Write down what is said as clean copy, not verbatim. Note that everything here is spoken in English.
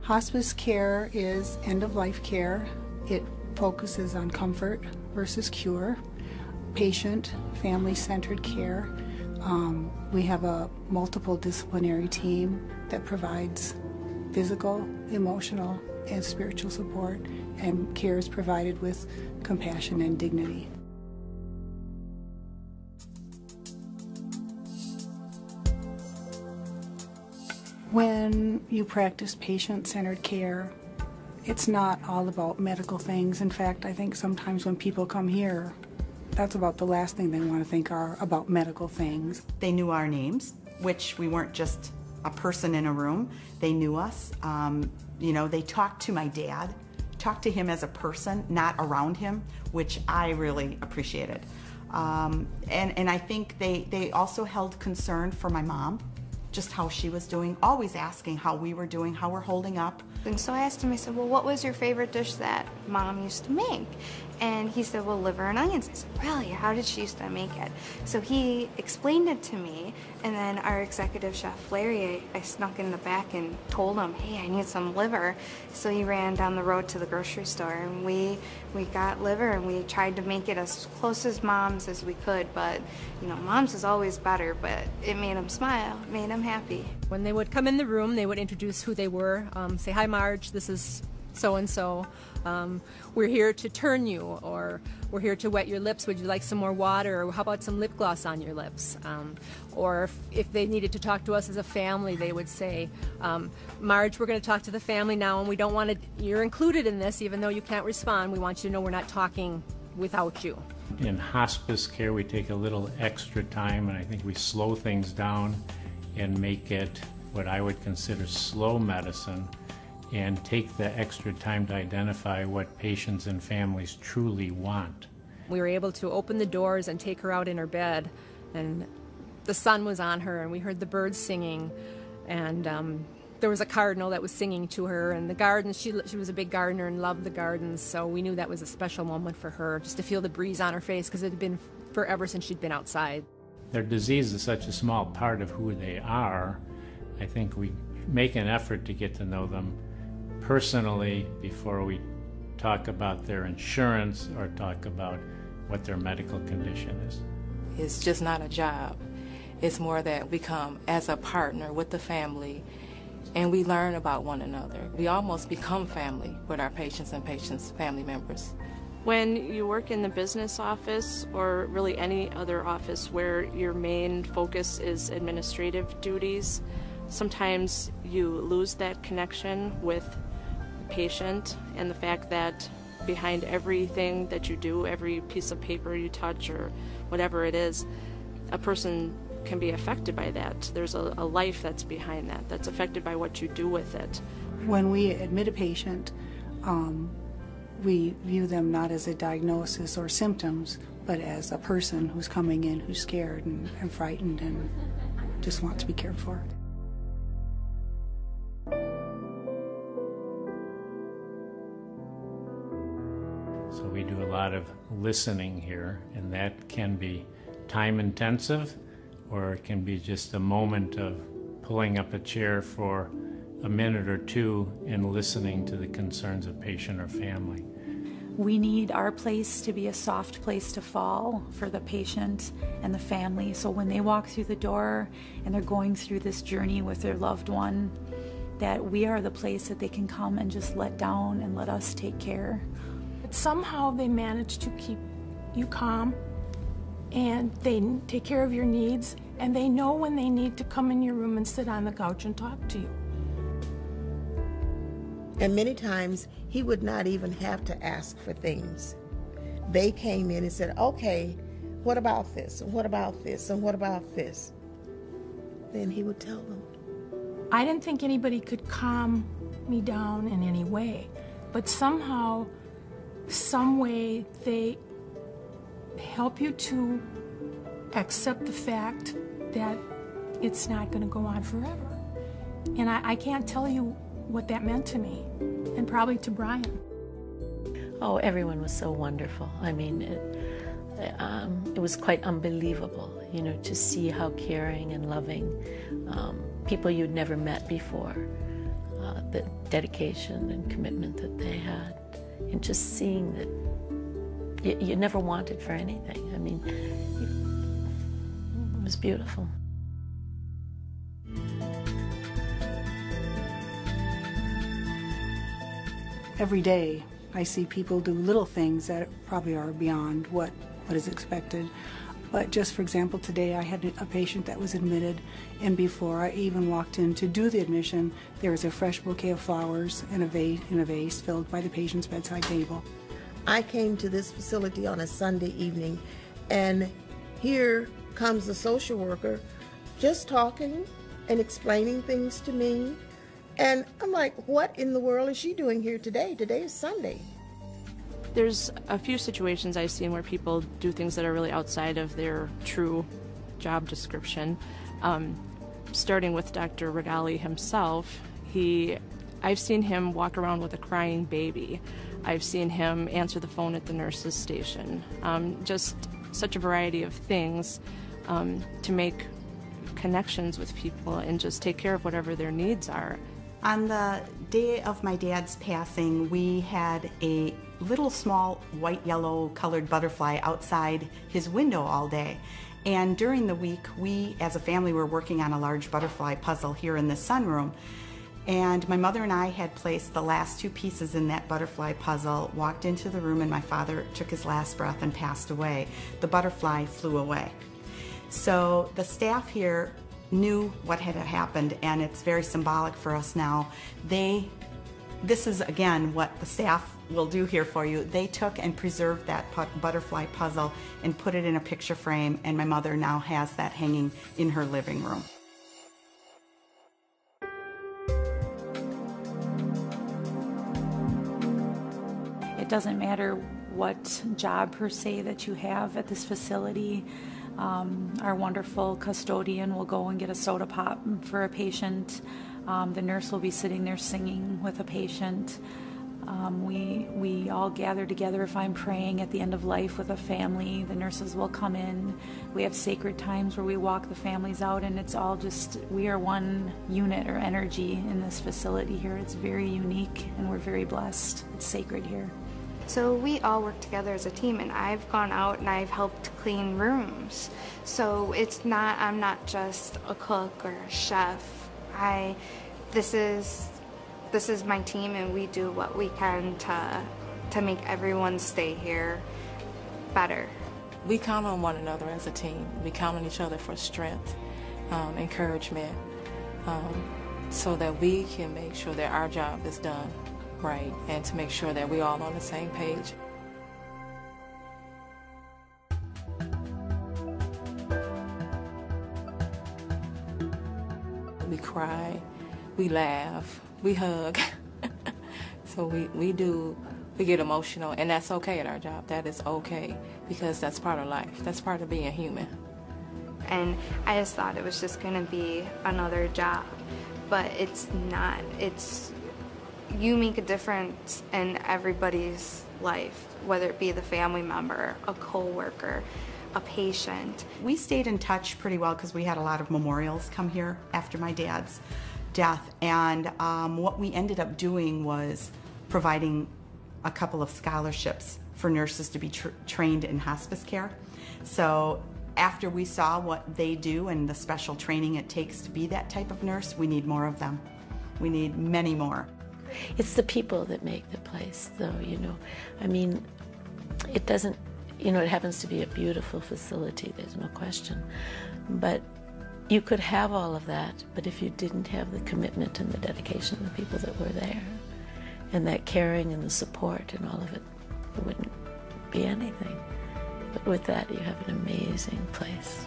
Hospice care is end-of-life care. It focuses on comfort versus cure, patient, family-centered care. We have a multiple disciplinary team that provides physical, emotional, and spiritual support, and care is provided with compassion and dignity. When you practice patient-centered care, it's not all about medical things. In fact, I think sometimes when people come here, that's about the last thing they want to think are about medical things. They knew our names, which we weren't just a person in a room. They knew us. You know, they talked to my dad, talked to him as a person, not around him, which I really appreciated. And I think they also held concern for my mom, just how she was doing, always asking how we were doing, how we're holding up. And so I asked him, I said, well, what was your favorite dish that Mom used to make? And he said, well, liver and onions. I said, really? How did she used to make it? So he explained it to me, and then our executive chef, Larry, I snuck in the back and told him, hey, I need some liver. So he ran down the road to the grocery store, and we got liver, and we tried to make it as close as Mom's as we could, but, you know, Mom's is always better, but it made him smile, it made him happy. When they would come in the room, they would introduce who they were, say, hi, Marge, this is so-and-so. We're here to turn you, or we're here to wet your lips. Would you like some more water? Or how about some lip gloss on your lips? Or if they needed to talk to us as a family, they would say, Marge, we're going to talk to the family now, and we don't want to, you're included in this, even though you can't respond. We want you to know we're not talking without you. In hospice care, we take a little extra time, and I think we slow things down and make it what I would consider slow medicine, and take the extra time to identify what patients and families truly want. We were able to open the doors and take her out in her bed, and the sun was on her, and we heard the birds singing, and there was a cardinal that was singing to her, and the gardens, she was a big gardener and loved the gardens, so we knew that was a special moment for her, just to feel the breeze on her face, because it had been forever since she'd been outside. Their disease is such a small part of who they are. I think we make an effort to get to know them personally before we talk about their insurance or talk about what their medical condition is. It's just not a job. It's more that we come as a partner with the family, and we learn about one another. We almost become family with our patients and patients' family members. When you work in the business office, or really any other office where your main focus is administrative duties, sometimes you lose that connection with the patient, and the fact that behind everything that you do, every piece of paper you touch or whatever it is, a person can be affected by that. There's a life that's behind that, that's affected by what you do with it. When we admit a patient, we view them not as a diagnosis or symptoms, but as a person who's coming in who's scared and frightened and just wants to be cared for. So we do a lot of listening here, and that can be time intensive, or it can be just a moment of pulling up a chair for a minute or two and listening to the concerns of patient or family. We need our place to be a soft place to fall for the patient and the family. So when they walk through the door and they're going through this journey with their loved one, that we are the place that they can come and just let down and let us take care. But somehow they manage to keep you calm, and they take care of your needs, and they know when they need to come in your room and sit on the couch and talk to you. And many times he would not even have to ask for things. They came in and said, okay, what about this? And what about this? And what about this? Then he would tell them. I didn't think anybody could calm me down in any way, but somehow, some way, they help you to accept the fact that it's not going to go on forever. And I can't tell you what that meant to me, and probably to Brian. Oh, everyone was so wonderful. I mean, it was quite unbelievable, you know, to see how caring and loving people you'd never met before, the dedication and commitment that they had, and just seeing that you never wanted for anything. I mean, it was beautiful. Every day I see people do little things that probably are beyond what is expected. But just for example, today I had a patient that was admitted, and before I even walked in to do the admission, there was a fresh bouquet of flowers in a vase filled by the patient's bedside table. I came to this facility on a Sunday evening, and here comes the social worker just talking and explaining things to me. And I'm like, what in the world is she doing here today? Today is Sunday. There's a few situations I've seen where people do things that are really outside of their true job description. Starting with Dr. Regali himself, I've seen him walk around with a crying baby. I've seen him answer the phone at the nurse's station. Just such a variety of things to make connections with people and just take care of whatever their needs are. On the day of my dad's passing, we had a little small white-yellow colored butterfly outside his window all day. And during the week, we as a family were working on a large butterfly puzzle here in the sunroom. And my mother and I had placed the last two pieces in that butterfly puzzle, walked into the room, and my father took his last breath and passed away. The butterfly flew away. So the staff here knew what had happened, and it's very symbolic for us now. This is again what the staff will do here for you. They took and preserved that butterfly puzzle and put it in a picture frame, and my mother now has that hanging in her living room. It doesn't matter what job per se that you have at this facility. Our wonderful custodian will go and get a soda pop for a patient. The nurse will be sitting there singing with a patient. We all gather together. If I'm praying at the end of life with a family, the nurses will come in. We have sacred times where we walk the families out, and it's all just, we are one unit or energy in this facility here. It's very unique, and we're very blessed. It's sacred here. So we all work together as a team, and I've gone out and I've helped clean rooms. So I'm not just a cook or a chef. This is my team, and we do what we can to make everyone stay here better. We count on one another as a team. We count on each other for strength, encouragement, so that we can make sure that our job is done right, and to make sure that we're all on the same page. We cry, we laugh, we hug. So we get emotional, and that's okay at our job. That is okay, because that's part of life. That's part of being human. And I just thought it was just going to be another job, but it's not. You make a difference in everybody's life, whether it be the family member, a co-worker, a patient. We stayed in touch pretty well because we had a lot of memorials come here after my dad's death, and what we ended up doing was providing a couple of scholarships for nurses to be trained in hospice care. So after we saw what they do and the special training it takes to be that type of nurse, we need more of them. We need many more. It's the people that make the place, though, you know. I mean, it doesn't, you know, it happens to be a beautiful facility, there's no question. But you could have all of that, but if you didn't have the commitment and the dedication of the people that were there, and that caring and the support and all of it, it wouldn't be anything. But with that, you have an amazing place.